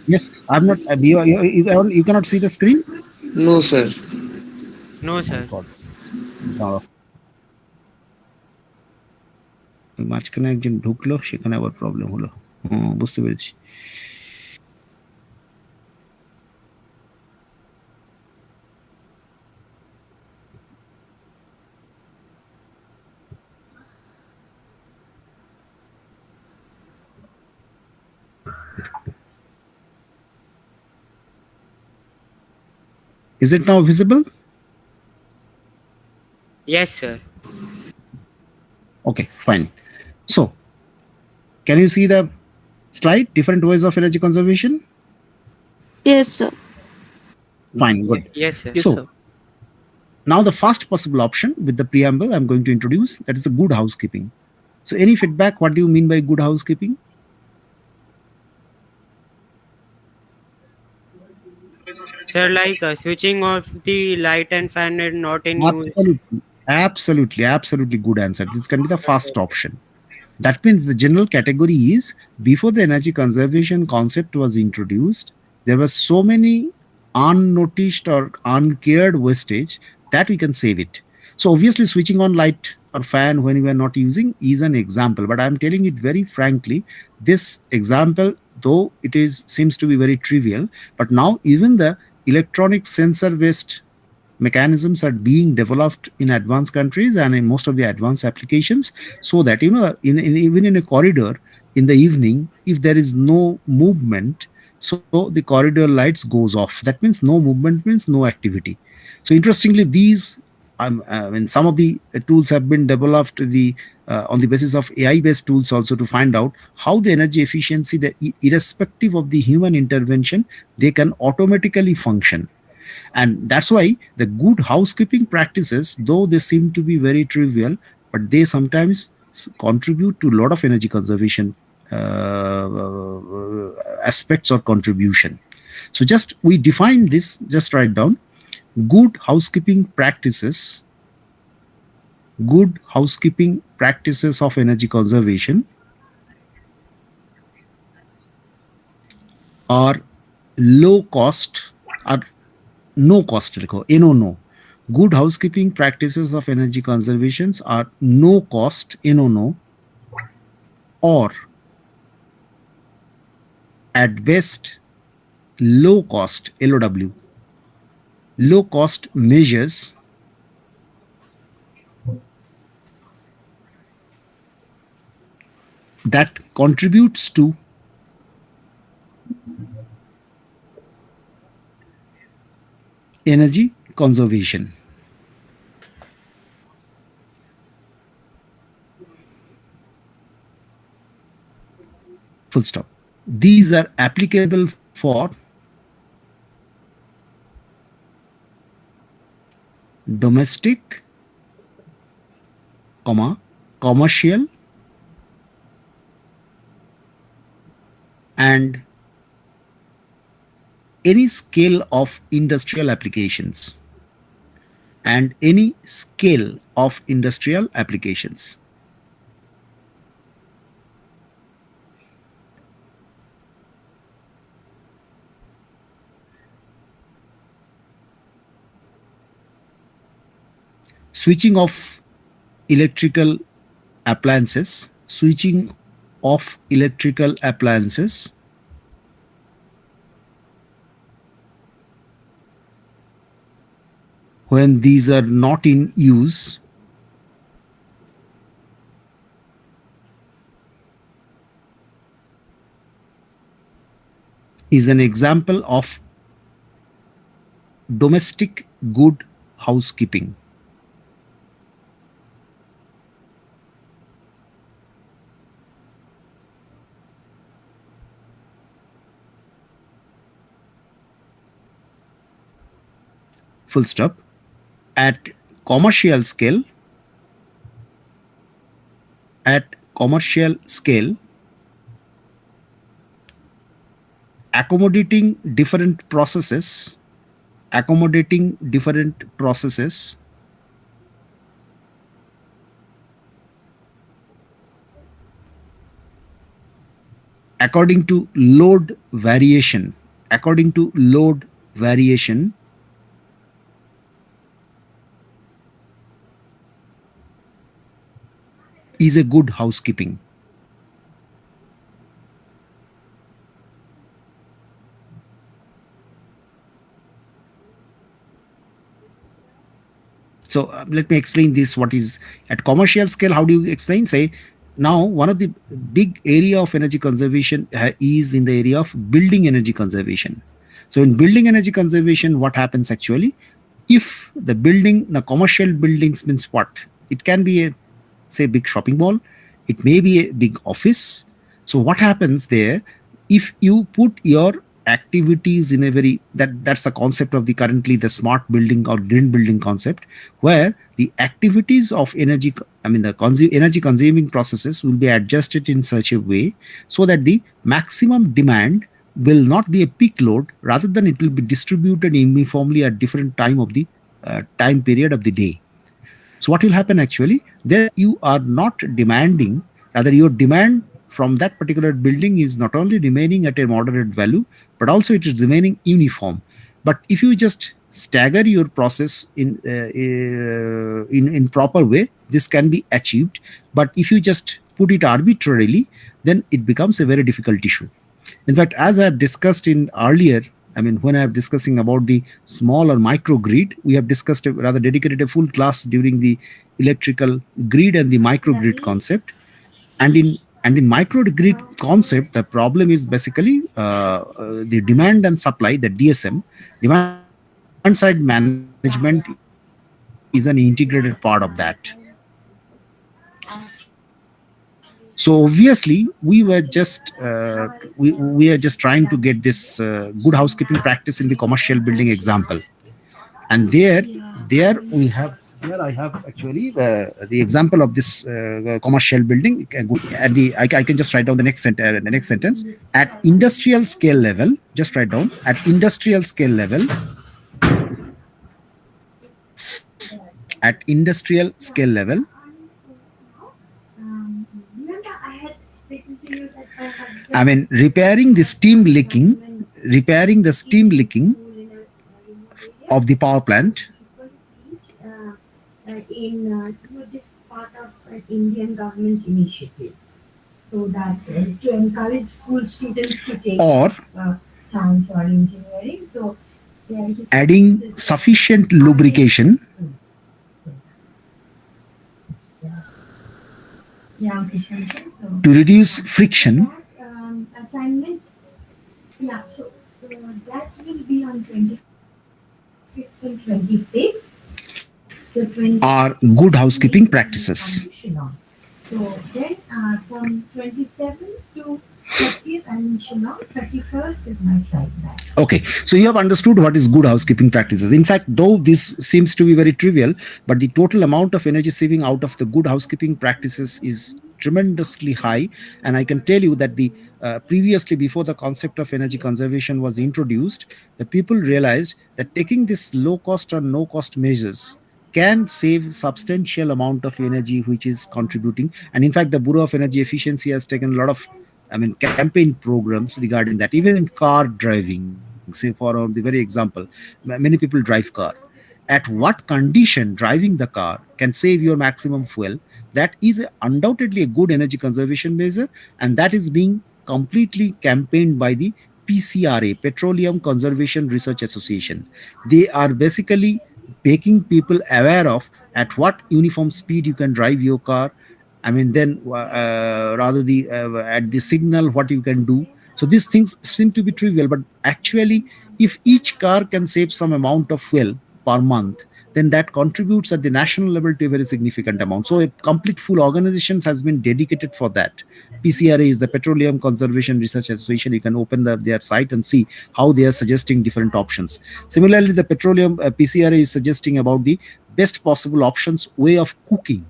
Yes, I'm not. You cannot see the screen. No, sir. No, My sir. God. দাঁড়াও, ওই মাঝখানে একজন ঢুকলো, সেখানে আবার প্রবলেম হলো। বুঝতে পেরেছি। Is it now visible? Yes, sir. Okay, fine. So, can you see the slide? Different ways of energy conservation? Yes, sir. Fine, good. Yes, sir. Yes, So, sir. now the first possible option with the preamble I'm going to introduce, that is the good housekeeping. So, any feedback? What do you mean by good housekeeping? Sir, like switching off the light and fan and not in use. Absolutely good answer. This can be the first option. That means the general category is, before the energy conservation concept was introduced, there were so many unnoticed or uncared wastage that we can save it. So obviously switching on light or fan when you are not using is an example, but I'm telling it very frankly, this example, though it is seems to be very trivial, but now even the electronic sensor based mechanisms are being developed in advanced countries and in most of the advanced applications, so that even in a corridor in the evening, if there is no movement, so the corridor lights goes off. That means no movement means no activity. So interestingly, these when some of the tools have been developed, the on the basis of AI based tools also, to find out how the energy efficiency, irrespective of the human intervention, they can automatically function. And that's why the good housekeeping practices, though they seem to be very trivial, but they sometimes contribute to a lot of energy conservation aspects or contribution. So just we define this, just write down: good housekeeping practices, good housekeeping practices of energy conservation are low cost, or no cost, no. Good housekeeping practices of energy conservations are no cost, no, or at best low cost, LOW, low cost measures that contributes to energy conservation. Full stop. These are applicable for domestic, commercial, and any scale of industrial applications. And any scale of industrial applications. Switching off electrical appliances, switching off electrical appliances when these are not in use is an example of domestic good housekeeping. Full stop. At commercial scale, at commercial scale, accommodating different processes, accommodating different processes according to load variation, according to load variation, is a good housekeeping. So let me explain this. What is at commercial scale? How do you explain? Say now one of the big area of energy conservation is in the area of building energy conservation. So in building energy conservation, what happens actually? If the commercial buildings means what? It can be a say big shopping mall, it may be a big office. So what happens there? If you put your activities in a that's the concept of the currently the smart building or green building concept, where the activities of the energy consuming processes will be adjusted in such a way so that the maximum demand will not be a peak load, rather than it will be distributed uniformly at different time period of the day. So what will happen actually? There you are not demanding, rather your demand from that particular building is not only remaining at a moderate value, but also it is remaining uniform. But if you just stagger your process in proper way, this can be achieved. But if you just put it arbitrarily, then it becomes a very difficult issue. In fact, as I have discussed in earlier, when I am discussing about the small or microgrid, we have discussed rather dedicated a full class during the electrical grid and the microgrid concept. And in microgrid concept, the problem is basically the demand and supply, the DSM, demand side management is an integrated part of that. So obviously, we are just trying to get this good housekeeping practice in the commercial building example, and there we have there I have actually the example of this commercial building. I can just write down the next sentence. At industrial scale level, just write down at industrial scale level. At industrial scale level, repairing the steam leaking of the power plant in this part of an Indian government initiative, so that to encourage school students to take or science or engineering. So adding sufficient lubrication to reduce friction assignment. Yeah, so that will be on 25th and 26th. So are good housekeeping practices. So then from 27th to 30th, I'm in Shillong. 31st is my flight back. Okay, so you have understood what is good housekeeping practices. In fact, though this seems to be very trivial, but the total amount of energy saving out of the good housekeeping practices is tremendously high. And I can tell you that the previously, before the concept of energy conservation was introduced, the people realized that taking this low cost or no cost measures can save substantial amount of energy, which is contributing. And in fact, the Bureau of Energy Efficiency has taken a lot of campaign programs regarding that. Even in car driving, say for the very example, many people drive car. At what condition driving the car can save your maximum fuel, that is undoubtedly a good energy conservation measure, and that is being completely campaigned by the PCRA, Petroleum Conservation Research Association. They are basically making people aware of at what uniform speed you can drive your car. Then rather the at the signal what you can do. So these things seem to be trivial, but actually, if each car can save some amount of fuel per month, then that contributes at the national level to a very significant amount. So a complete full organization has been dedicated for that. PCRA is the Petroleum Conservation Research Association. You can open their site and see how they are suggesting different options. Similarly, the petroleum PCRA is suggesting about the best possible options way of cooking.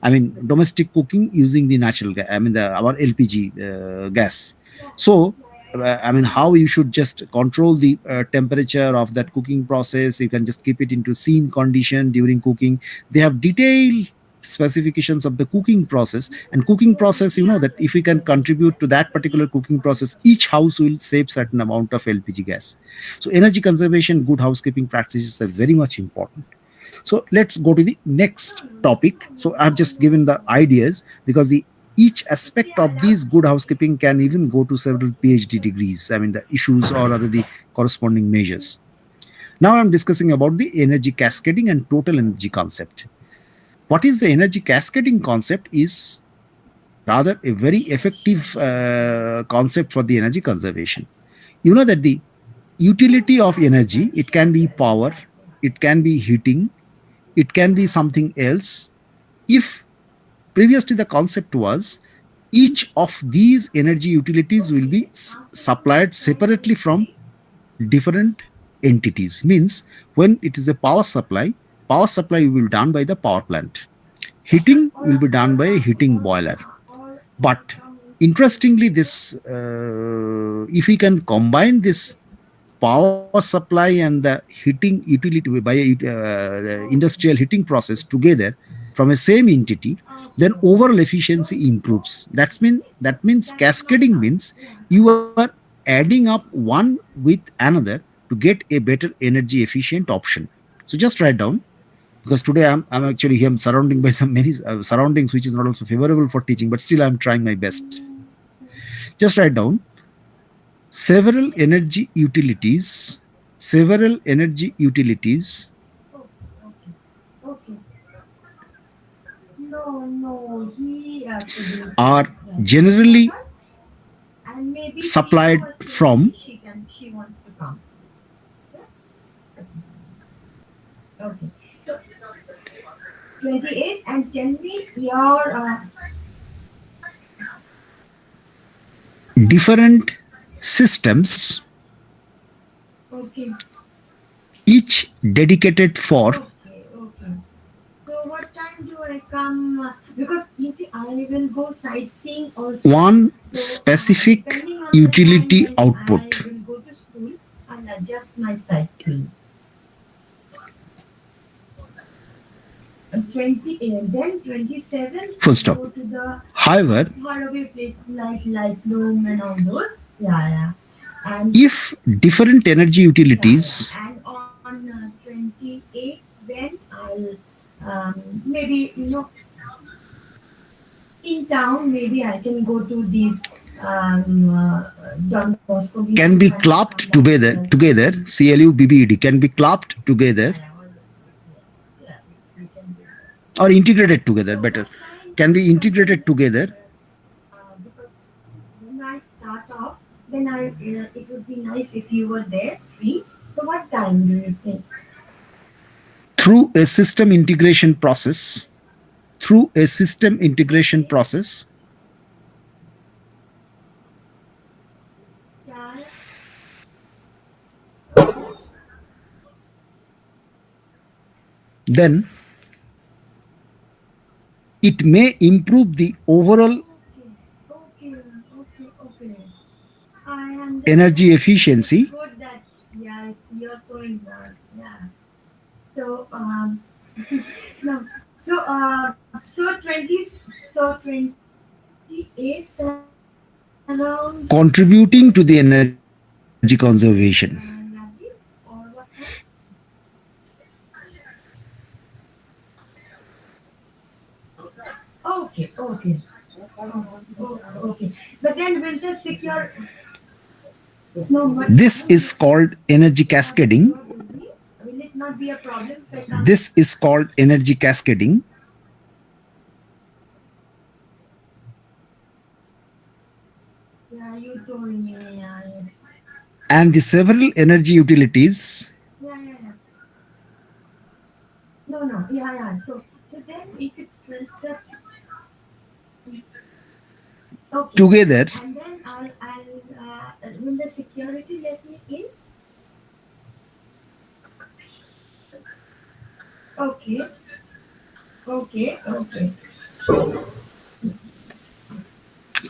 Domestic cooking using the natural gas, our LPG gas. So how you should just control the temperature of that cooking process. You can just keep it into scene condition during cooking. They have detailed specifications of the cooking process. And cooking process, you know that if we can contribute to that particular cooking process, each house will save certain amount of LPG gas. So energy conservation, good housekeeping practices are very much important. So let's go to the next topic. So I've just given the ideas, because the each aspect of these good housekeeping can even go to several PhD degrees. I mean, the issues or rather the corresponding measures. Now I'm discussing about the energy cascading and total energy concept. What is the energy cascading concept is rather a very effective concept for the energy conservation. You know that the utility of energy, it can be power, it can be heating, it can be something else. If previously the concept was each of these energy utilities will be supplied separately from different entities, means when it is a power supply will be done by the power plant, heating will be done by a heating boiler. But interestingly, this if we can combine this power supply and the heating utility by a industrial heating process together from a same entity, then overall efficiency improves. That means cascading means you are adding up one with another to get a better energy efficient option. So just write down, because today I'm actually here, I'm surrounding by some many surroundings which is not also favorable for teaching, but still I'm trying my best. Just write down several energy utilities, several energy utilities Okay. No, he are produced generally and maybe supplied she was from she wants to come. Okay. So 28 and tell me your different systems, okay. each dedicated for Okay. So what time do I come? Because you see, I will go sightseeing also. one So specific depending on the utility time when output. I will go to school, I'll adjust my sightseeing. 20 then 27 Full stop. go to the However, faraway places like Lightroom and all those. Yeah. And if different energy utilities and on 28 then I'll maybe in town maybe I can go to these Don Bosco can be clubbed together, CLUBBED can be clubbed together or integrated together, better, can be integrated together because when I start off, then it would be nice if you were there free. So what time do you think? through a system integration process, through a system integration process, Yeah. then it may improve the overall Okay. I am energy efficiency. good that yes, you're showing that. Yeah. So no. So 28 around Contributing to the energy conservation. or what? Okay. Okay. But then will the secure no but This is called energy cascading. will it not be a problem? This is called energy cascading. Yeah, you told me. Yeah. And the several energy utilities Yeah. No. Yeah. So then if it's 12, okay. together And then I'll will the security let me in? Okay.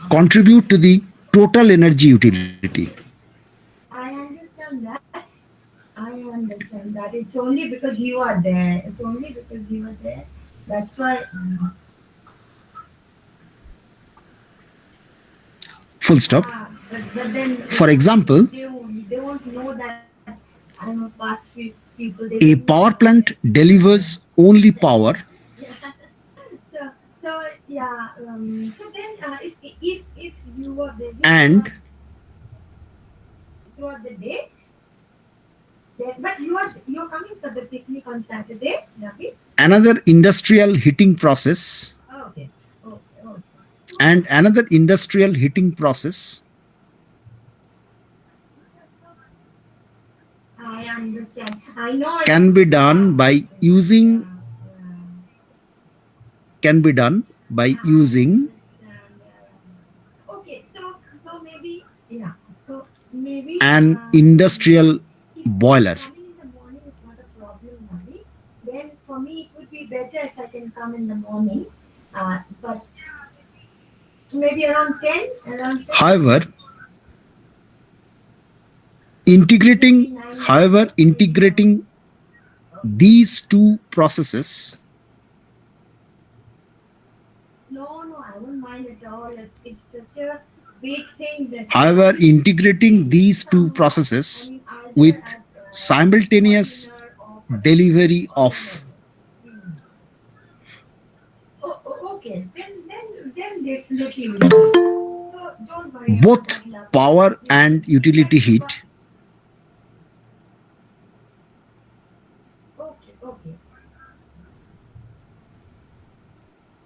contribute to the total energy utility. I understand that. I understand that. It's only because you are there. It's only because you are there That's why. Full stop. But then For example, they won't know that I'm a past people. They a won't know. power plant delivers only power So so yeah. So then if you were busy and throughout the day, then, but you're coming for the picnic on Saturday, Ravi? another industrial heating process Oh, okay. Okay. Okay. and another industrial heating process I understand. I know can be done by using can be done by using Okay, so maybe yeah. So maybe an industrial if boiler. coming in the morning is not a problem, Ravi. Then for me it would be better if I can come in the morning. But maybe around 10, around 10. However, integrating these two processes No, I won't mind at all. It's such a big thing that. however integrating these two processes with simultaneous delivery of Okay, then definitely. We will. So don't worry. both about that, love. power and utility heat Okay.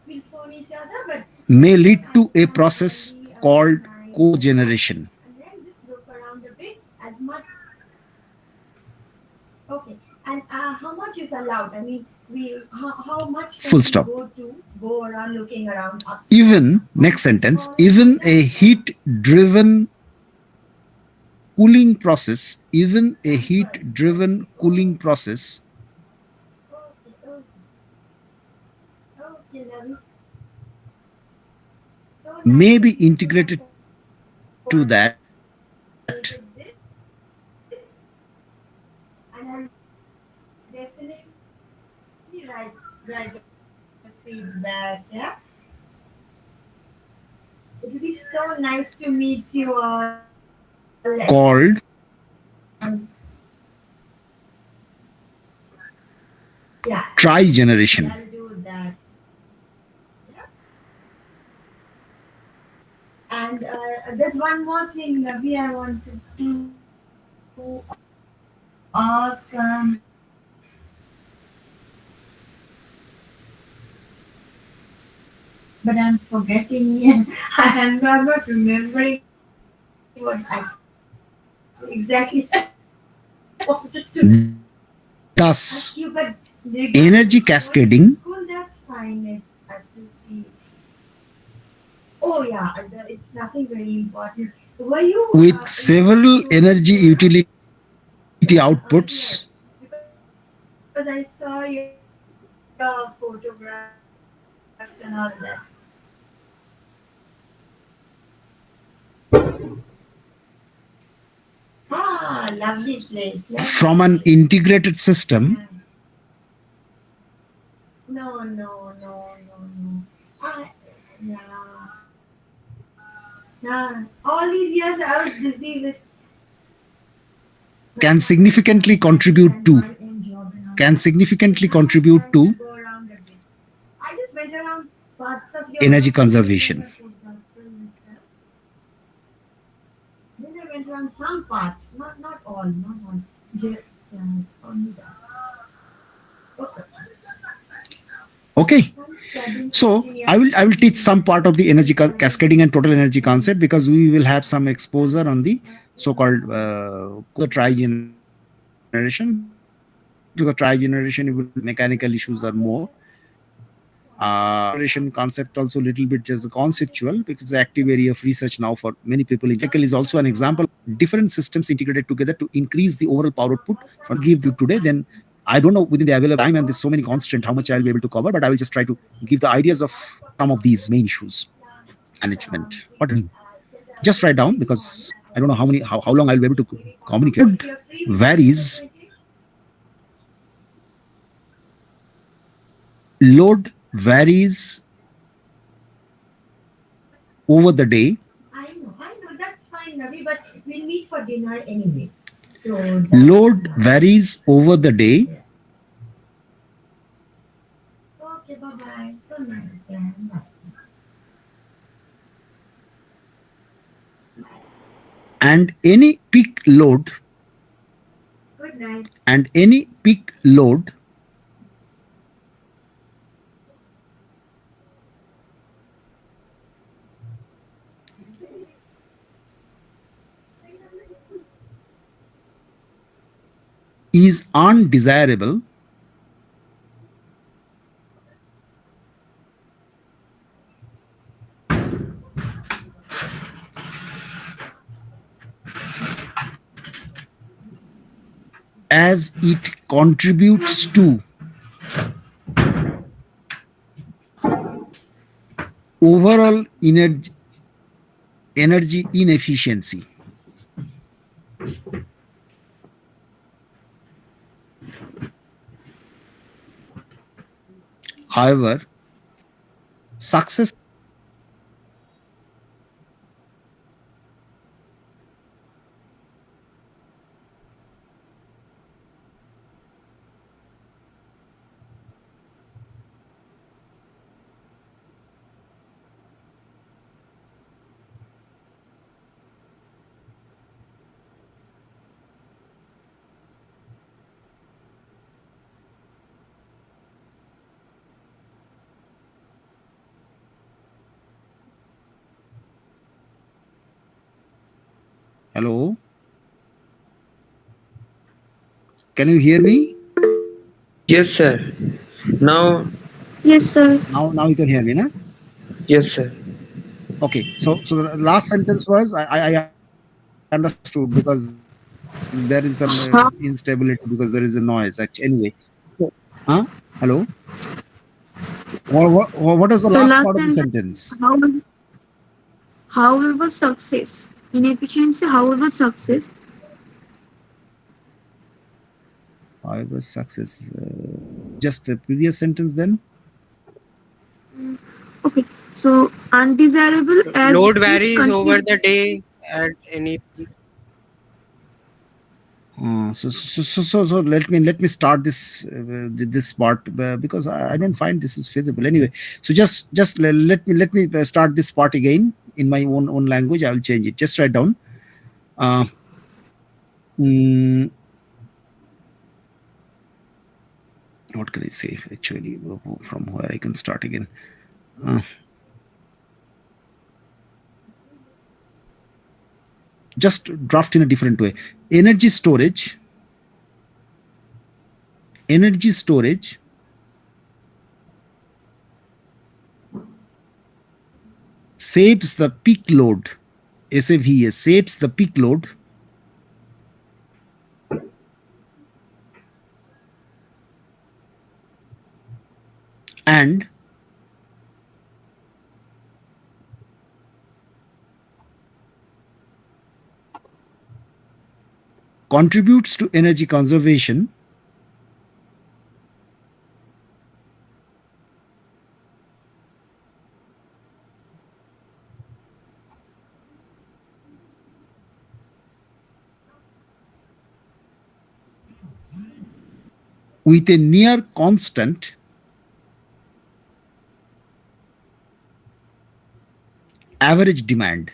We'll phone each other, but may lead to a process called cogeneration. and then just look around a bit as much. Okay, and how much is allowed? I mean, how much can Full we stop. go around looking around? Even, next sentence, even a heat driven cooling process, even a heat driven cooling process Okay, Ravi. So may nice be of you to integrated to that this, and I'll definitely write the feedback. Yeah, it will be so nice to meet you all. called Yeah, trigeneration. I'll do that. Yeah. And there's one more thing, Ravi, I wanted to ask. But I'm forgetting. I'm not remembering what I exactly wanted to Thus, ask you. But energy cascading school, that's fine. It's absolutely. Oh yeah, it's nothing very important. Were you with several energy utility outputs because I saw your photographs and all that. Lovely place. from an integrated system No. Yeah. Yeah. All these years I was busy with can significantly contribute to can significantly contribute to I just went around parts of your energy conservation. Then I went around some parts, not all, not all. Only that. Okay, so I will teach some part of the energy cascading and total energy concept, because we will have some exposure on the so-called the trigeneration. Because trigeneration mechanical issues are more. Generation concept also little bit just conceptual, because the active area of research now for many people. Electrical is also an example. Different systems integrated together to increase the overall power output. For give you today, then I don't know within the available time and there's so many constraints how much I'll be able to cover, but I will just try to give the ideas of some of these main issues. Management. What do you mean? Just write down, because I don't know how long I'll be able to communicate. Varies load varies over the day. I know, that's fine, Ravi, but we'll meet for dinner anyway. So Load varies over the day. yeah. Okay, bye bye. So nice. Yeah, bye. and any peak load Good night. and any peak load is undesirable as it contributes to overall energy inefficiency. However, success Hello, can you hear me? Yes, sir. Now, Yes, sir. Now you can hear me, na? yes, sir. Okay, so the last sentence was I understood because there is some instability because there is a noise. Actually, anyway, so, huh? Hello, what is the last The part of the last sentence, sentence? however success, inefficiency, however success. I was success. Just the previous sentence then. Mm, okay, so undesirable as Load it varies over contributes. the day at any peak. So let me start this part because I don't find this is feasible anyway. So just let me start this part again in my own language. I will change it. Just write down. Uh, mm, what can I say actually from where I can start again? Uh, just draft in a different way. Energy storage. Energy storage saves the peak load. SAVS saves the peak load and contributes to energy conservation with a near constant average demand.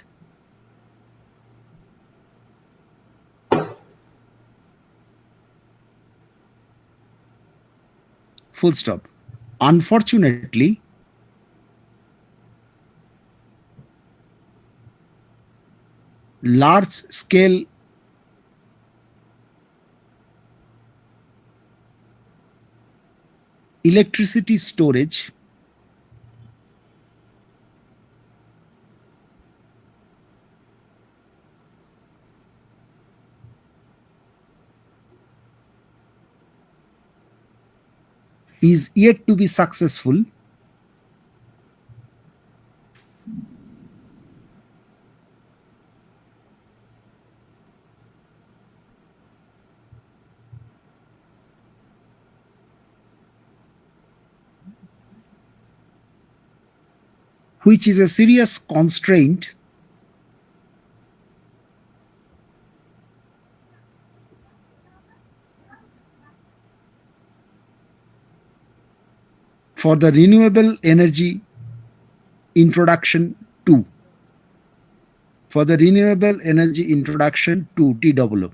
Full stop. Unfortunately, large scale electricity storage is yet to be successful which is a serious constraint for the renewable energy introduction 2. For the renewable energy introduction to TW.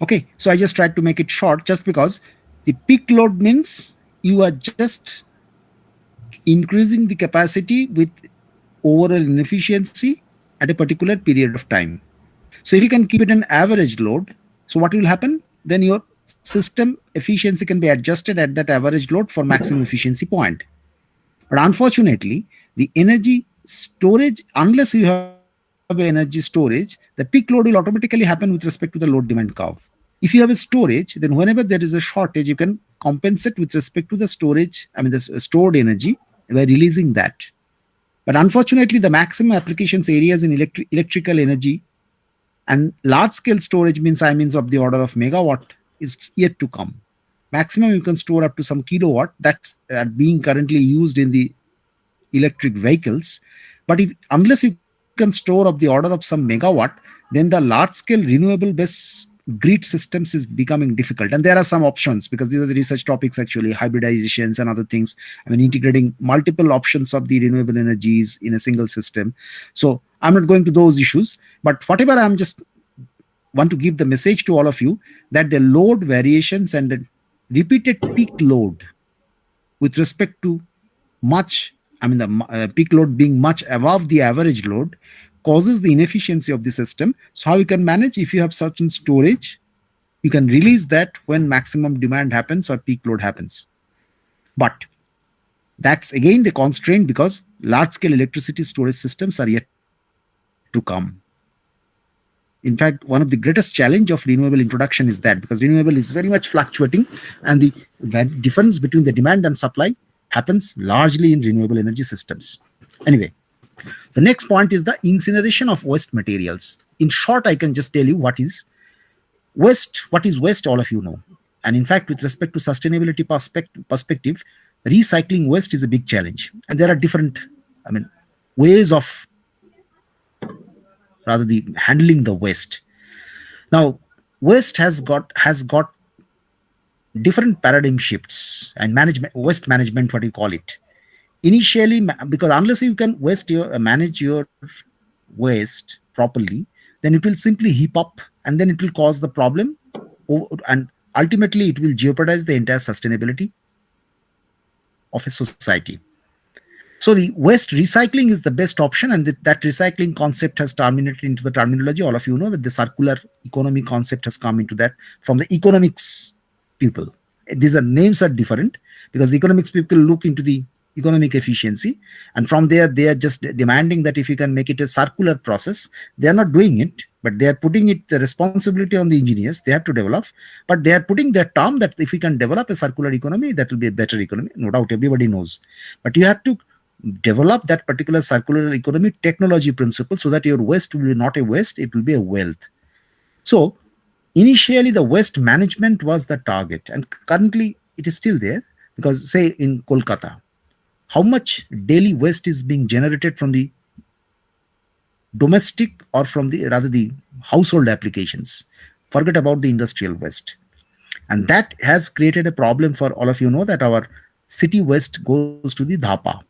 Okay, so I just tried to make it short just because the peak load means you are just increasing the capacity with overall inefficiency at a particular period of time. So if you can keep it an average load, so what will happen? Then your system efficiency can be adjusted at that average load for maximum efficiency point. But unfortunately, the energy storage, unless you have energy storage, the peak load will automatically happen with respect to the load demand curve. If you have a storage, then whenever there is a shortage, you can compensate with respect to the storage, the stored energy by releasing that. But unfortunately, the maximum applications areas in electrical energy and large scale storage means of the order of megawatt is yet to come. Maximum you can store up to some kilowatt, that's being currently used in the electric vehicles. But unless you can store of the order of some megawatt, then the large scale renewable based grid systems is becoming difficult. And there are some options, because these are the research topics actually, hybridizations and other things. Integrating multiple options of the renewable energies in a single system. So I'm not going to those issues, but whatever I'm just want to give the message to all of you that the load variations and the repeated peak load with respect to the peak load being much above the average load causes the inefficiency of the system. So how you can manage? If you have certain storage, you can release that when maximum demand happens or peak load happens. But that's again the constraint, because large scale electricity storage systems are yet to come. In fact, one of the greatest challenge of renewable introduction is that, because renewable is very much fluctuating and the difference between the demand and supply happens largely in renewable energy systems. Anyway, the next point is the incineration of waste materials. In short, I can just tell you what is waste. What is waste, all of you know. And in fact, with respect to sustainability perspective, recycling waste is a big challenge. And there are different ways of the handling the waste. Now, waste has got different paradigm shifts and waste management, what you call it. Initially, because unless you can manage your waste properly, then it will simply heap up and then it will cause the problem, and ultimately it will jeopardize the entire sustainability of a society. So the waste recycling is the best option, and that recycling concept has terminated into the terminology. All of you know that the circular economy concept has come into that from the economics people. These names are different because the economics people look into the economic efficiency, and from there they are just demanding that if you can make it a circular process. They are not doing it, but they are putting the responsibility on the engineers. They have to develop, but they are putting their term that if we can develop a circular economy, that will be a better economy. No doubt, everybody knows, but you have to develop that particular circular economy technology principle so that your waste will be not a waste, it will be a wealth. So initially the waste management was the target, and currently it is still there, because say in Kolkata, how much daily waste is being generated from the domestic or from the household applications. Forget about the industrial waste. And that has created a problem for all of you know that our city waste goes to the Dhapa.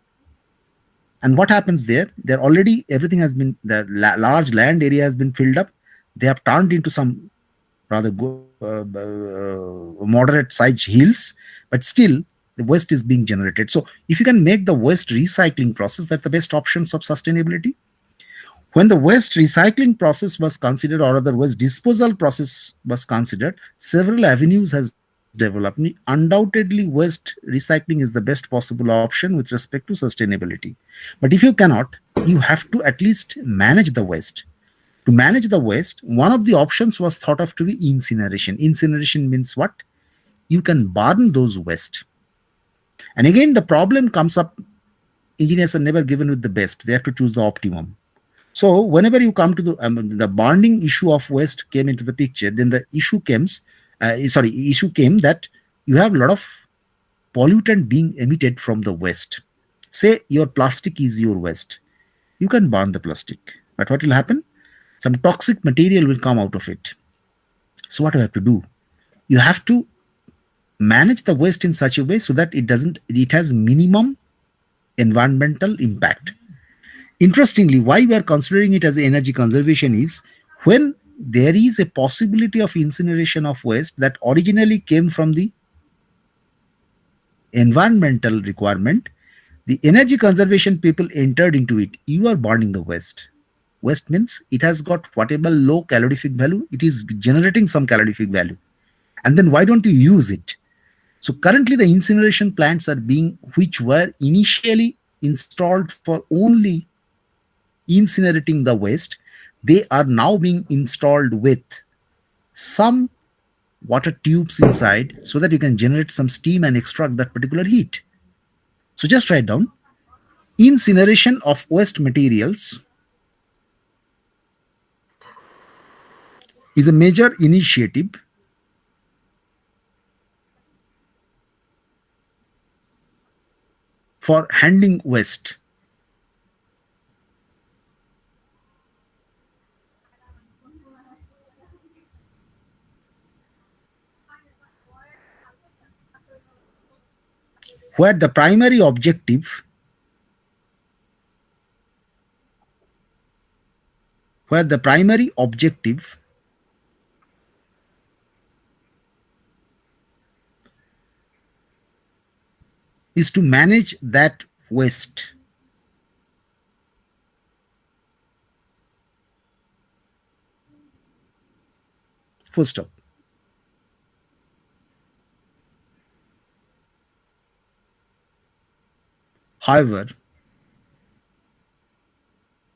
And what happens there? There already everything has been, the large land area has been filled up. They have turned into some rather moderate size hills, but still the waste is being generated. So if you can make the waste recycling process, that's the best options of sustainability. When the waste recycling process was considered, or other waste disposal process was considered, several avenues has developed. Undoubtedly, waste recycling is the best possible option with respect to sustainability. But if you cannot, you have to at least manage the waste. To manage the waste, one of the options was thought of to be incineration. Incineration means what? You can burn those waste. And again, the problem comes up. Engineers are never given with the best. They have to choose the optimum. So whenever you come to the burning issue of waste came into the picture, then the issue came that you have a lot of pollutant being emitted from the waste. Say your plastic is your waste. You can burn the plastic. But what will happen? Some toxic material will come out of it. So what do you have to do? You have to manage the waste in such a way so that it has minimum environmental impact. Interestingly, why we are considering it as energy conservation is when there is a possibility of incineration of waste that originally came from the environmental requirement, the energy conservation people entered into it. You are burning the waste. Waste means it has got whatever low calorific value, it is generating some calorific value. And then why don't you use it? So currently the incineration plants are being, which were initially installed for only incinerating the waste, they are now being installed with some water tubes inside so that you can generate some steam and extract that particular heat. So just write down incineration of waste materials is a major initiative for handling waste. Where the primary objective is to manage that waste. Full stop. However,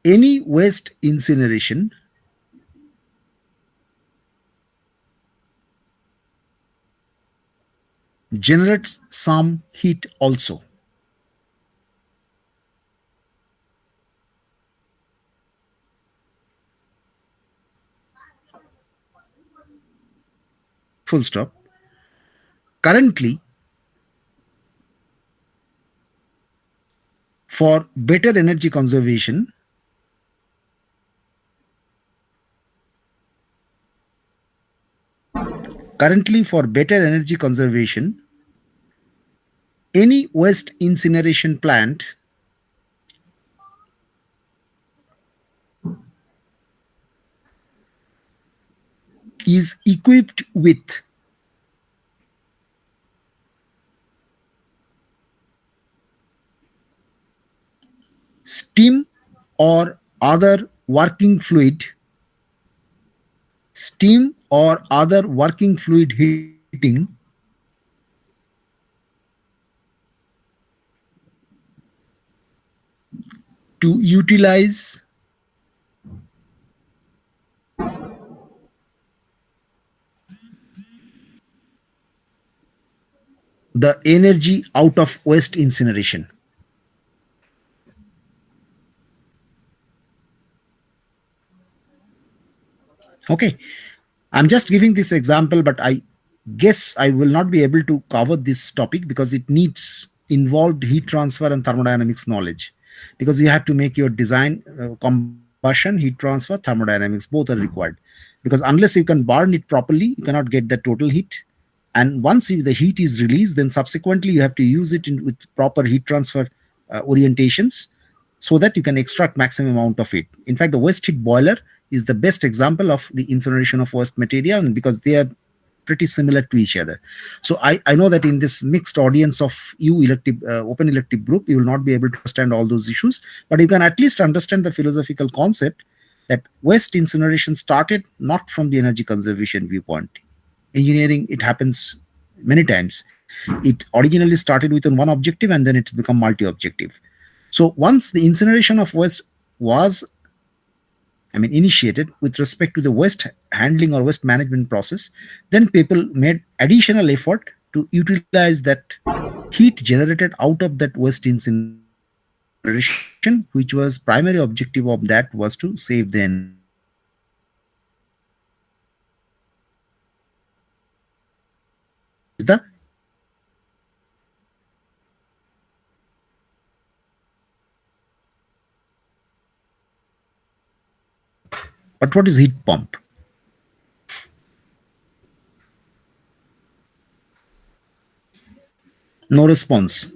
any waste incineration generates some heat also. Full stop. Currently, for better energy conservation, any waste incineration plant is equipped with steam or other working fluid heating to utilize the energy out of waste incineration. Okay, I'm just giving this example, but I guess I will not be able to cover this topic because it needs involved heat transfer and thermodynamics knowledge, because you have to make your design combustion, heat transfer, thermodynamics, both are required, because unless you can burn it properly, you cannot get the total heat. And once the heat is released, then subsequently you have to use it with proper heat transfer orientations so that you can extract maximum amount of it. In fact, the waste heat boiler is the best example of the incineration of waste material, and because they are pretty similar to each other. So I know that in this mixed audience of you elective open elective group, you will not be able to understand all those issues, but you can at least understand the philosophical concept that waste incineration started not from the energy conservation viewpoint. Engineering, it happens many times. It originally started with one objective and then it's become multi-objective. So once the incineration of waste was initiated with respect to the waste handling or waste management process, then people made additional effort to utilize that heat generated out of that waste incineration, which was primary objective of that was to save the energy. Is the But what is heat pump? No response.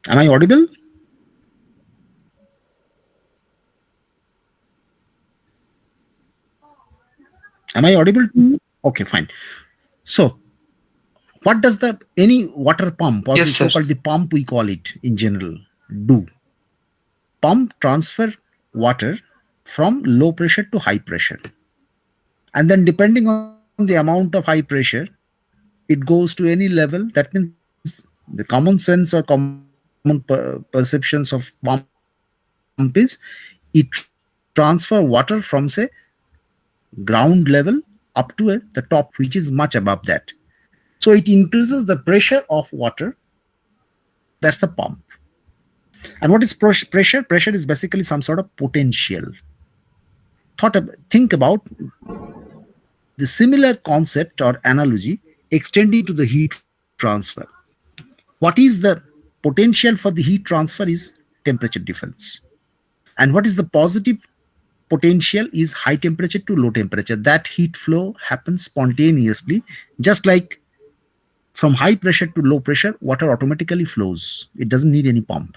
Am I audible? Am I audible? Okay, fine. So, what does the any water pump or Yes, the sir. so-called the pump we call it in general do? Pump transfer water from low pressure to high pressure, and then depending on the amount of high pressure, it goes to any level. That means the common sense or common perceptions of pump is it transfer water from, say, ground level up to the top, which is much above that. So it increases the pressure of water. That's the pump. And what is pressure? Pressure is basically some sort of potential. Think about the similar concept or analogy extending to the heat transfer. What is the potential for the heat transfer is temperature difference. And what is the positive potential is high temperature to low temperature. That heat flow happens spontaneously, just like from high pressure to low pressure, water automatically flows. It doesn't need any pump.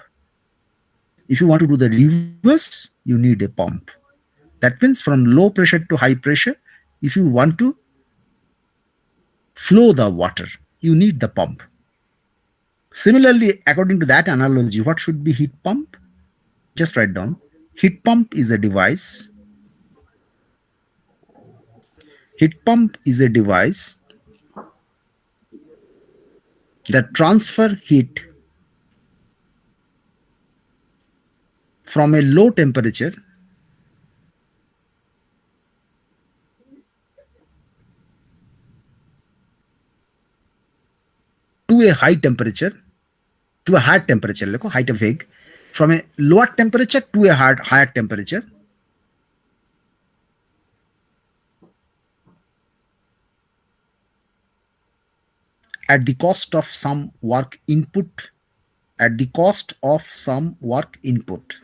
If you want to do the reverse, you need a pump. That means from low pressure to high pressure, if you want to flow the water, you need the pump. Similarly, according to that analogy, what should be heat pump? Just write down. Heat pump is a device. Heat pump is a device that transfer heat from a low temperature to a high temperature, to a higher temperature, like height of egg, from a lower temperature to a higher temperature, at the cost of some work input. At the cost of some work input.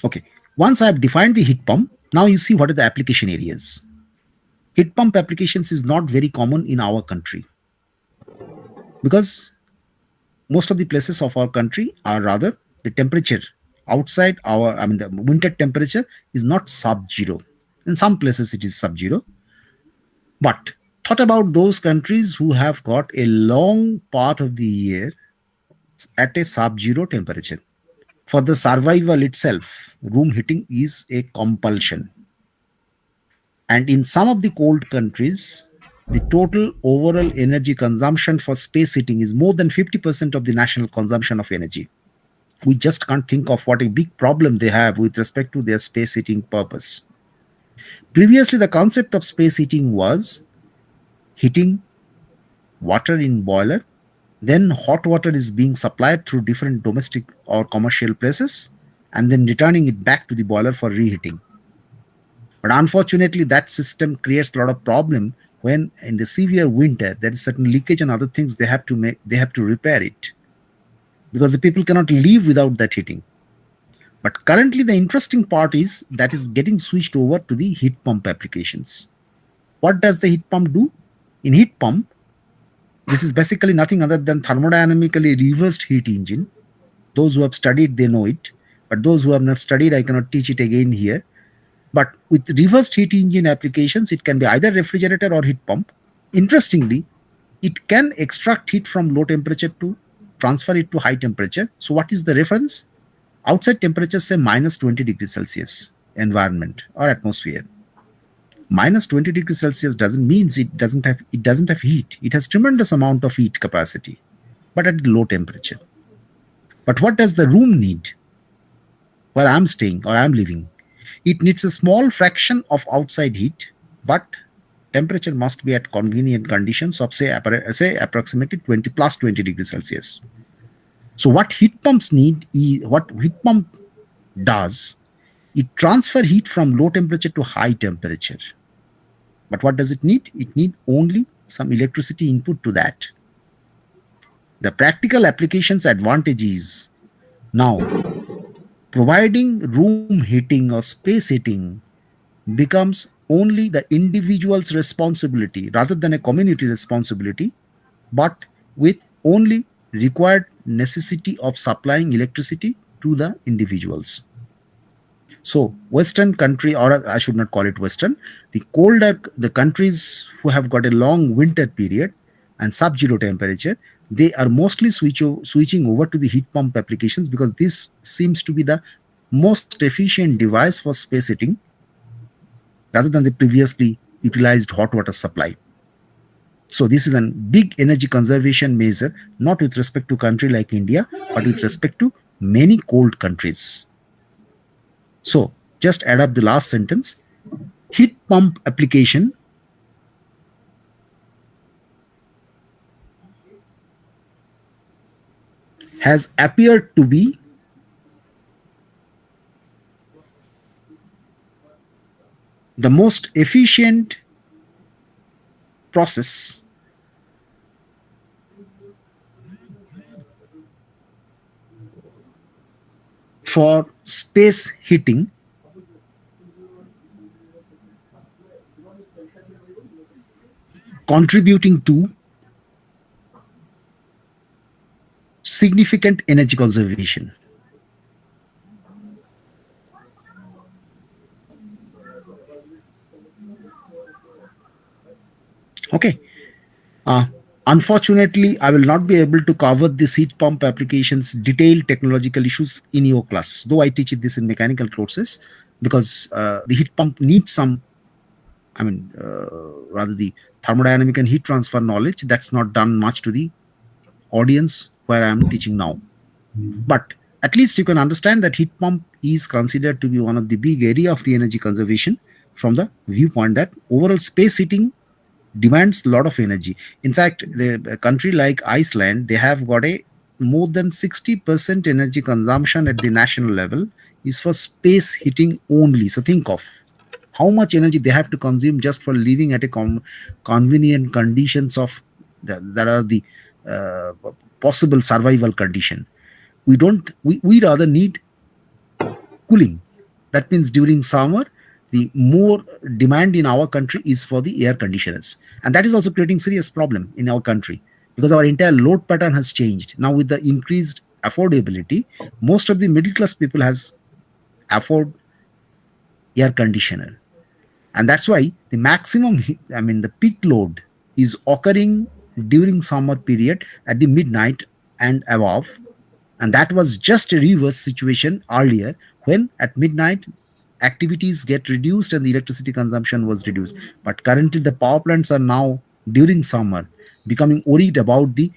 Okay, once I have defined the heat pump, now you see what are the application areas. Heat pump applications is not very common in our country because most of the places of our country are rather the temperature outside our, I mean, the winter temperature is not sub-zero. In some places it is sub-zero. But thought about those countries who have got a long part of the year at a sub-zero temperature. For the survival itself, room heating is a compulsion. And in some of the cold countries, the total overall energy consumption for space heating is more than 50% of the national consumption of energy. We just can't think of what a big problem they have with respect to their space heating purpose. Previously, the concept of space heating was heating water in boiler, then hot water is being supplied through different domestic or commercial places, and then returning it back to the boiler for reheating. But unfortunately, that system creates a lot of problem when in the severe winter there is certain leakage and other things they have to repair it because the people cannot live without that heating. But currently, the interesting part is that is getting switched over to the heat pump applications. What does the heat pump do? In heat pump, this is basically nothing other than thermodynamically reversed heat engine. Those who have studied, they know it. But those who have not studied, I cannot teach it again here. But with reversed heat engine applications, it can be either refrigerator or heat pump. Interestingly, it can extract heat from low temperature to transfer it to high temperature. So what is the reference? Outside temperature, say minus 20 degrees Celsius environment or atmosphere. Minus 20 degrees Celsius doesn't mean it doesn't have heat. It has tremendous amount of heat capacity, but at low temperature. But what does the room need where I'm staying or I'm living? It needs a small fraction of outside heat, but temperature must be at convenient conditions of say approximately 20 plus 20 degrees Celsius. So what heat pumps need, what heat pump does, It transfer heat from low temperature to high temperature. But what does it need? It need only some electricity input to that. The practical applications advantage is now providing room heating or space heating becomes only the individual's responsibility rather than a community responsibility, but with only required necessity of supplying electricity to the individuals. So Western country, or I should not call it Western, the countries who have got a long winter period and sub-zero temperature, they are mostly switching over to the heat pump applications because this seems to be the most efficient device for space heating rather than the previously utilized hot water supply. So this is a big energy conservation measure, not with respect to country like India, but with respect to many cold countries. So just add up the last sentence. Heat pump application has appeared to be the most efficient process for space heating contributing to significant energy conservation. Okay. Unfortunately, I will not be able to cover this heat pump applications detailed technological issues in your class, though I teach this in mechanical courses, because the heat pump needs some, rather the thermodynamic and heat transfer knowledge. That's not done much to the audience where I am teaching now. But at least you can understand that heat pump is considered to be one of the big area of the energy conservation from the viewpoint that overall space heating demands a lot of energy. In fact, a country like Iceland, they have got a more than 60% energy consumption at the national level is for space heating only. So think of how much energy they have to consume just for living at a convenient conditions of that are the possible survival condition. We rather need cooling. That means during summer, the more demand in our country is for the air conditioners. And that is also creating serious problem in our country because our entire load pattern has changed. Now with the increased affordability, most of the middle class people has afford air conditioner. And that's why the the peak load is occurring during summer period at the midnight and above. And that was just a reverse situation earlier when at midnight activities get reduced and the electricity consumption was reduced. But currently the power plants are now during summer becoming worried about the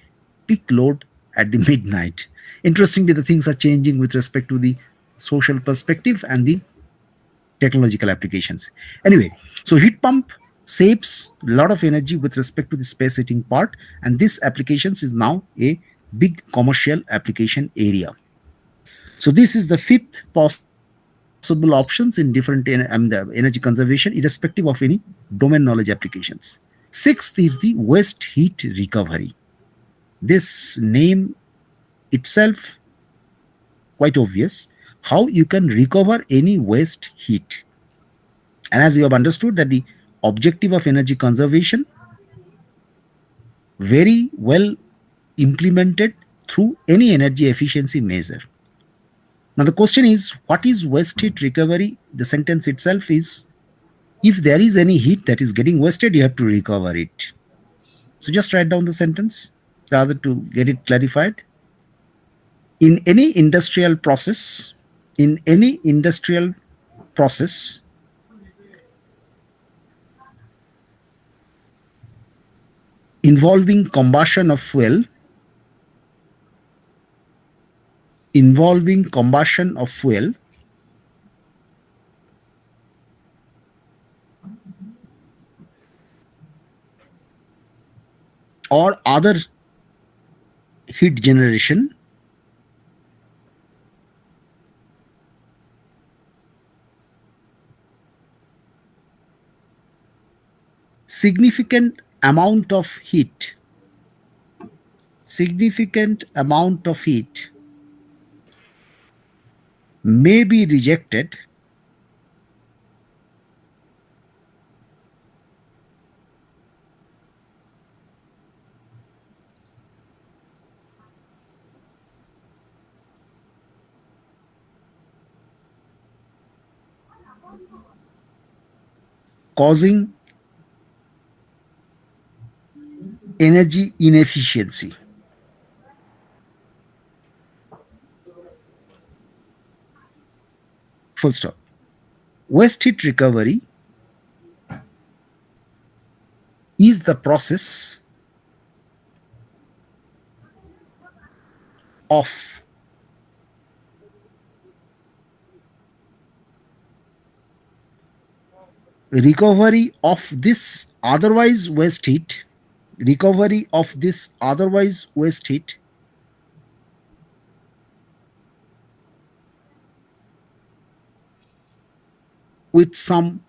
peak load at the midnight. Interestingly, the things are changing with respect to the social perspective and the technological applications. Anyway, so heat pump saves a lot of energy with respect to the space heating part, and this applications is now a big commercial application area. So this is the fifth possible options in different the energy conservation, irrespective of any domain knowledge applications. Sixth is the waste heat recovery. This name itself quite obvious. How you can recover any waste heat. And as you have understood that the objective of energy conservation very well implemented through any energy efficiency measure. Now the question is, what is waste heat recovery? The sentence itself is, if there is any heat that is getting wasted, you have to recover it. So just write down the sentence rather to get it clarified. In any industrial process, involving combustion of fuel, or other heat generation, significant amount of heat, significant amount of heat may be rejected causing energy inefficiency. Full stop. Waste heat recovery is the process of recovery of this otherwise waste heat, recovery of this otherwise waste heat with some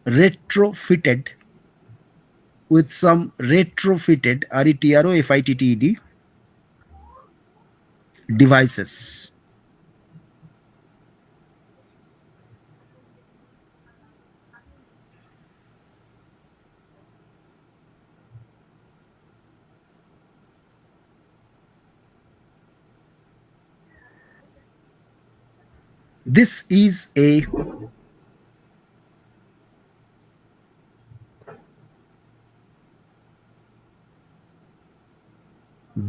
retrofitted, RETROFITTED devices. This is a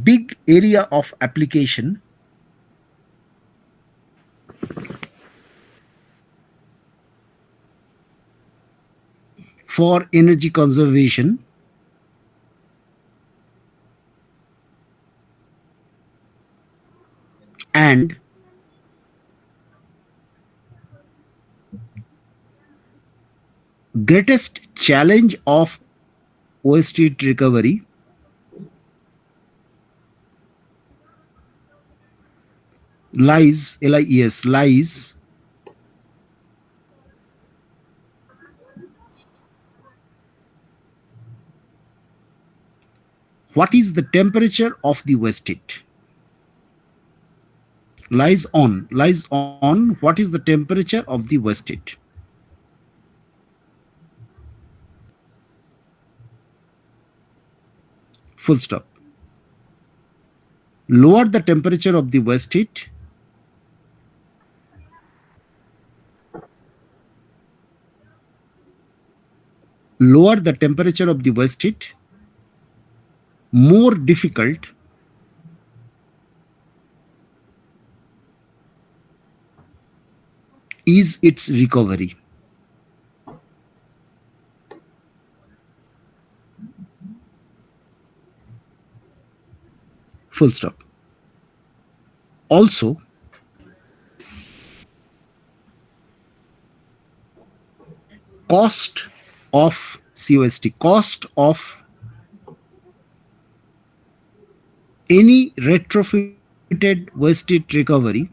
big area of application for energy conservation and greatest challenge of waste heat recovery lies, LIES, lies what is the temperature of the waste heat? Lies on what is the temperature of the waste heat? Full stop. Lower the temperature of the waste heat, lower the temperature of the waste heat, more difficult is its recovery. Full stop. Also, cost of COST, cost of any retrofitted waste heat recovery,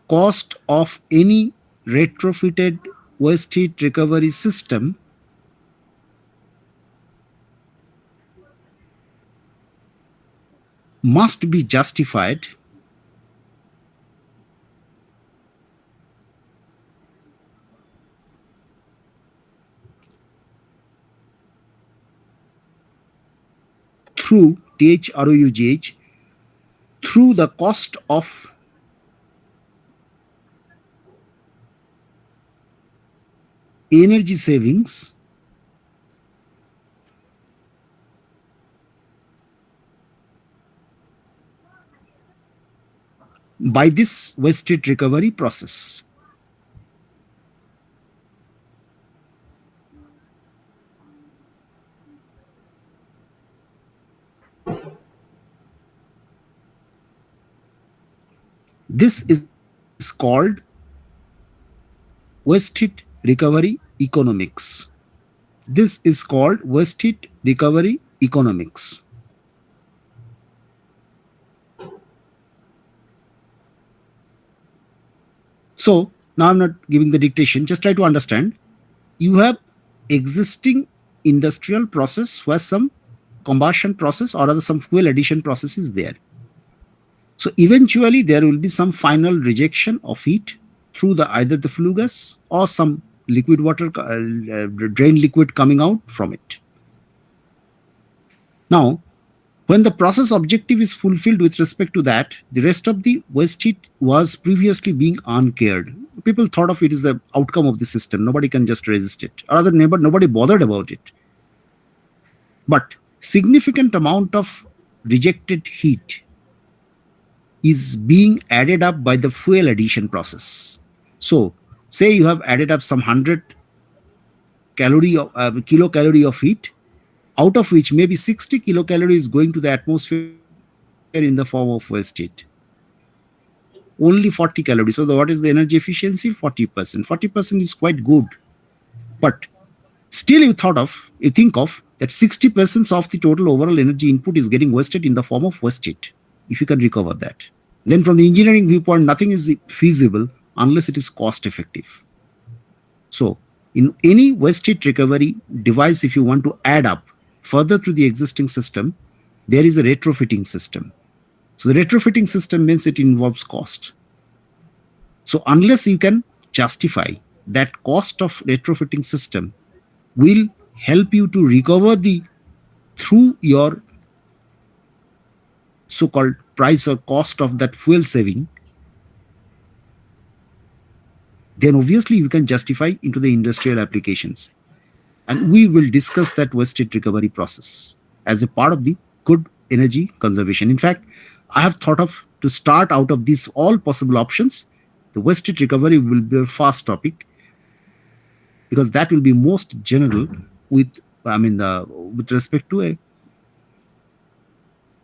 cost of any retrofitted waste heat recovery system must be justified through THROUGH, through the cost of energy savings by this waste heat recovery process. This is called waste heat recovery economics. This is called waste heat recovery economics. So now I'm not giving the dictation, just try to understand. you have existing industrial process where some combustion process or other some fuel addition process is there. So eventually there will be some final rejection of heat through the either the flue gas or some liquid water, drain liquid coming out from it. Now, when the process objective is fulfilled with respect to that, the rest of the waste heat was previously being uncared. People thought of it as the outcome of the system. Nobody can just resist it. Or rather, nobody bothered about it. But significant amount of rejected heat is being added up by the fuel addition process. So, say you have added up some 100 kilocalorie of heat, out of which maybe 60 kilocalories is going to the atmosphere in the form of waste heat. Only 40 calories. So what is the energy efficiency? 40%. 40% is quite good. But still you think of that 60% of the total overall energy input is getting wasted in the form of waste heat. If you can recover that. Then from the engineering viewpoint, nothing is feasible unless it is cost effective. So in any waste heat recovery device, if you want to add up further to the existing system, there is a retrofitting system. So the retrofitting system means it involves cost. So unless you can justify that cost of retrofitting system will help you to recover through your so-called price or cost of that fuel saving, then obviously you can justify into the industrial applications. And we will discuss that waste heat recovery process as a part of the good energy conservation. In fact, I have thought of to start out of these all possible options, the waste heat recovery will be a first topic because that will be most general with respect to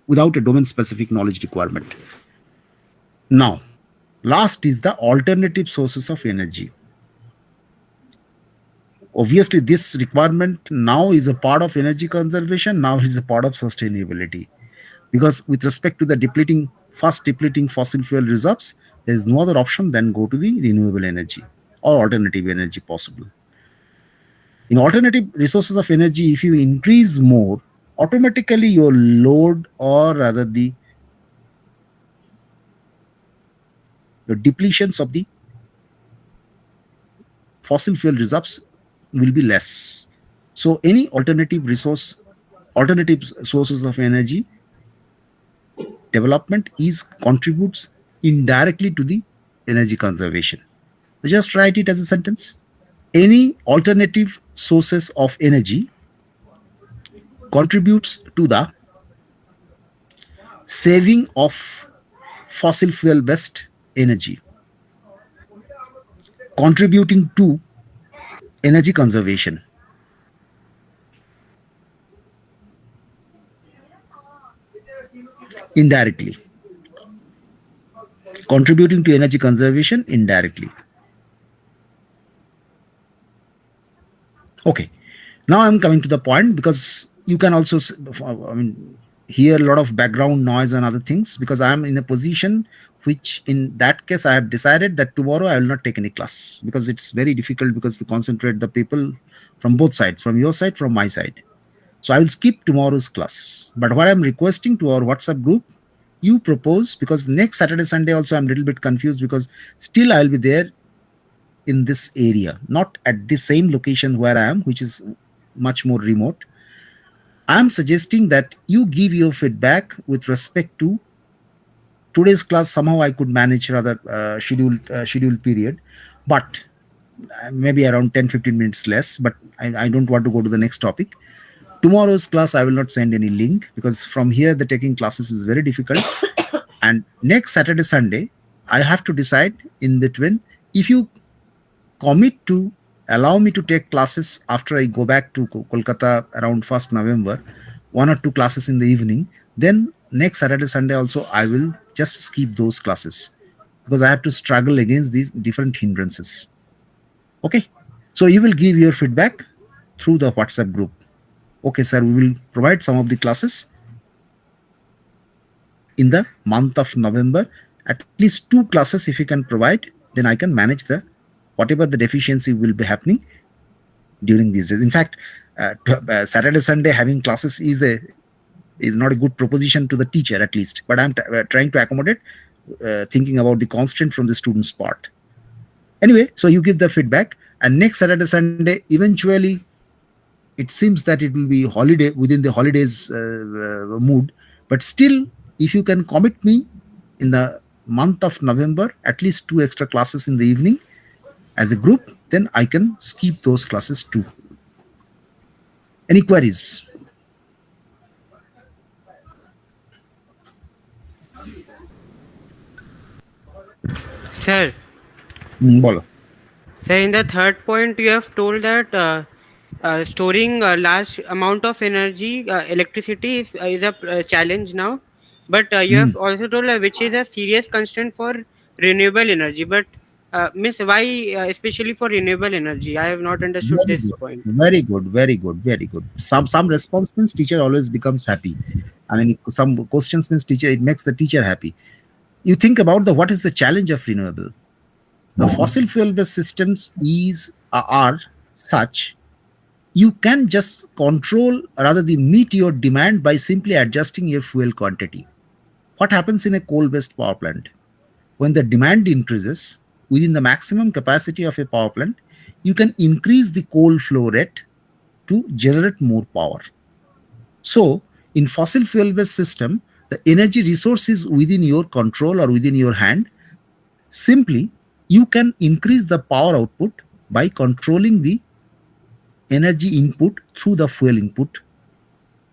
without a domain specific knowledge requirement. Now, last is the alternative sources of energy. Obviously, this requirement now is a part of energy conservation, now is a part of sustainability. Because with respect to the fast depleting fossil fuel reserves, there is no other option than go to the renewable energy or alternative energy possible. In alternative resources of energy, if you increase more, automatically your load or rather the depletions of the fossil fuel reserves will be less. So any alternative sources of energy development contributes indirectly to the energy conservation. Just write it as a sentence. Any alternative sources of energy contributes to the saving of fossil fuel based energy, contributing to energy conservation. Indirectly. Contributing to energy conservation indirectly. Okay. Now I'm coming to the point because you can also, hear a lot of background noise and other things because I am in a position which in that case I have decided that tomorrow I will not take any class because it's very difficult because to concentrate the people from both sides, from your side, from my side. So I will skip tomorrow's class. But what I'm requesting to our WhatsApp group, you propose, because next Saturday, Sunday also I'm a little bit confused because still I'll be there in this area, not at the same location where I am, which is much more remote. I'm suggesting that you give your feedback with respect to today's class. Somehow I could manage rather scheduled period, but maybe around 10-15 minutes less, but I don't want to go to the next topic. Tomorrow's class I will not send any link because from here the taking classes is very difficult. And next Saturday, Sunday, I have to decide in between. If you commit to allow me to take classes after I go back to Kolkata around 1st November, 1 or 2 classes in the evening, then next Saturday, Sunday also I will just skip those classes because I have to struggle against these different hindrances. Okay. So you will give your feedback through the WhatsApp group. Okay, sir, we will provide some of the classes in the month of November. At least 2 classes if you can provide, then I can manage whatever the deficiency will be happening. during these days. In fact, Saturday, Sunday having classes is not a good proposition to the teacher, at least. But I'm trying to accommodate, thinking about the constraint from the student's part. Anyway, so you give the feedback, and next Saturday, Sunday, eventually, it seems that it will be holiday within the holidays mood. But still, if you can commit me in the month of November, at least 2 extra classes in the evening as a group, then I can skip those classes too. Any queries? Sir, Bolo. so in the third point, you have told that storing a large amount of energy, electricity is a challenge now. But you have also told which is a serious constraint for renewable energy. But Miss, why especially for renewable energy? I have not understood Very this good. point. Very good. Very good. Very good. Some response means teacher always becomes happy. I mean, some questions means teacher, it makes the teacher happy. You think about what is the challenge of renewable. The fossil fuel based systems are such you can just control, rather than meet your demand by simply adjusting your fuel quantity. What happens in a coal based power plant? When the demand increases within the maximum capacity of a power plant, you can increase the coal flow rate to generate more power. So, in fossil fuel based system, the energy resource is within your control or within your hand. Simply, you can increase the power output by controlling the energy input through the fuel input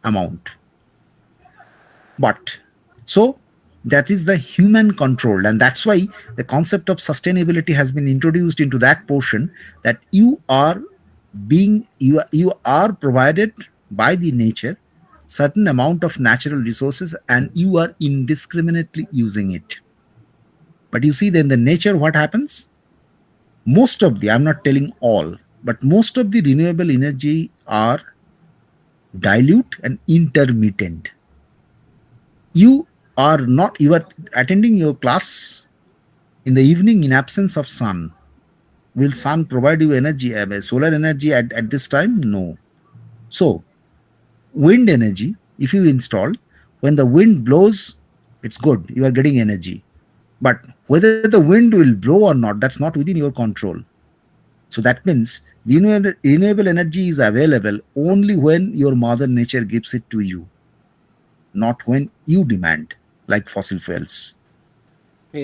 amount. But so that is the human controlled, and that's why the concept of sustainability has been introduced into that portion, that you are provided by the nature certain amount of natural resources and you are indiscriminately using it. But you see, then the nature, what happens? Most of the, I'm not telling all, but most of the renewable energy are dilute and intermittent. You are attending your class in the evening in absence of sun. Will sun provide you energy, solar energy at this time? No. So, wind energy, if you install, when the wind blows, it's good, you are getting energy. But whether the wind will blow or not, that's not within your control. So that means renewable energy is available only when your mother nature gives it to you, not when you demand, like fossil fuels.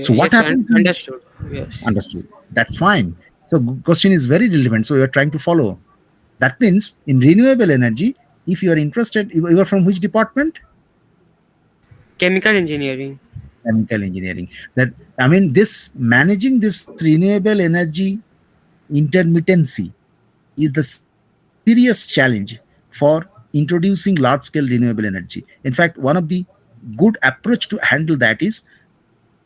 So what Yes, happens in understood. Yes. understood? That's fine. So question is very relevant. So you're trying to follow. That means in renewable energy, if you are interested, you are from which department? Chemical engineering. Chemical engineering. That, I mean, this managing this renewable energy intermittency is the serious challenge for introducing large scale renewable energy. In fact, one of the good approach to handle that is,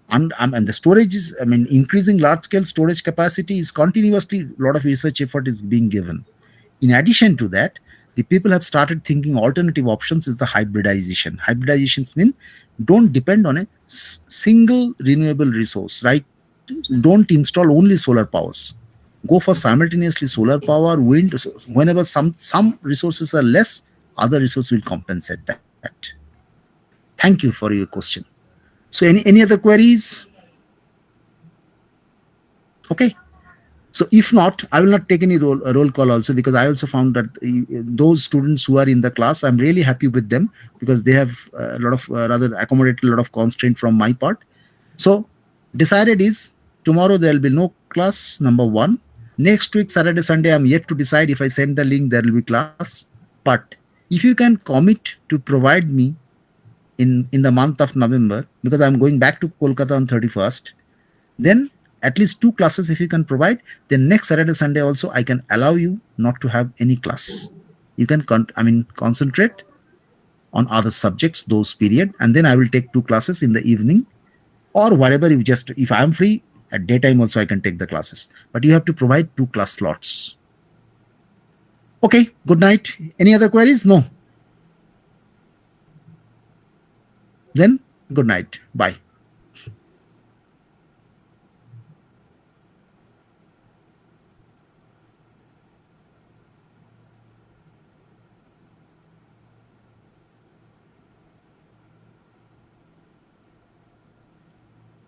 and the storage is, I mean, increasing large scale storage capacity is continuously, a lot of research effort is being given. In addition to that, the people have started thinking alternative options is the hybridization. Hybridizations mean don't depend on a single renewable resource, right? Don't install only solar powers. Go for simultaneously solar power, wind. So whenever some resources are less, other resource will compensate that. Thank you for your question. So any other queries? Okay. So if not, I will not take any roll call also, because I also found that those students who are in the class, I'm really happy with them because they have a lot of rather accommodated a lot of constraint from my part. So decided is tomorrow there will be no class, number one. Next week, Saturday, Sunday, I'm yet to decide. If I send the link, there will be class. But if you can commit to provide me in the month of November, because I'm going back to Kolkata on 31st, then at least 2 classes if you can provide, then next Saturday, Sunday also I can allow you not to have any class. You can concentrate on other subjects those period, and then I will take 2 classes in the evening or whatever. You just, if I'm free at daytime also I can take the classes, but you have to provide 2 class slots. Okay, good night. Any other queries? No. Then good night. Bye.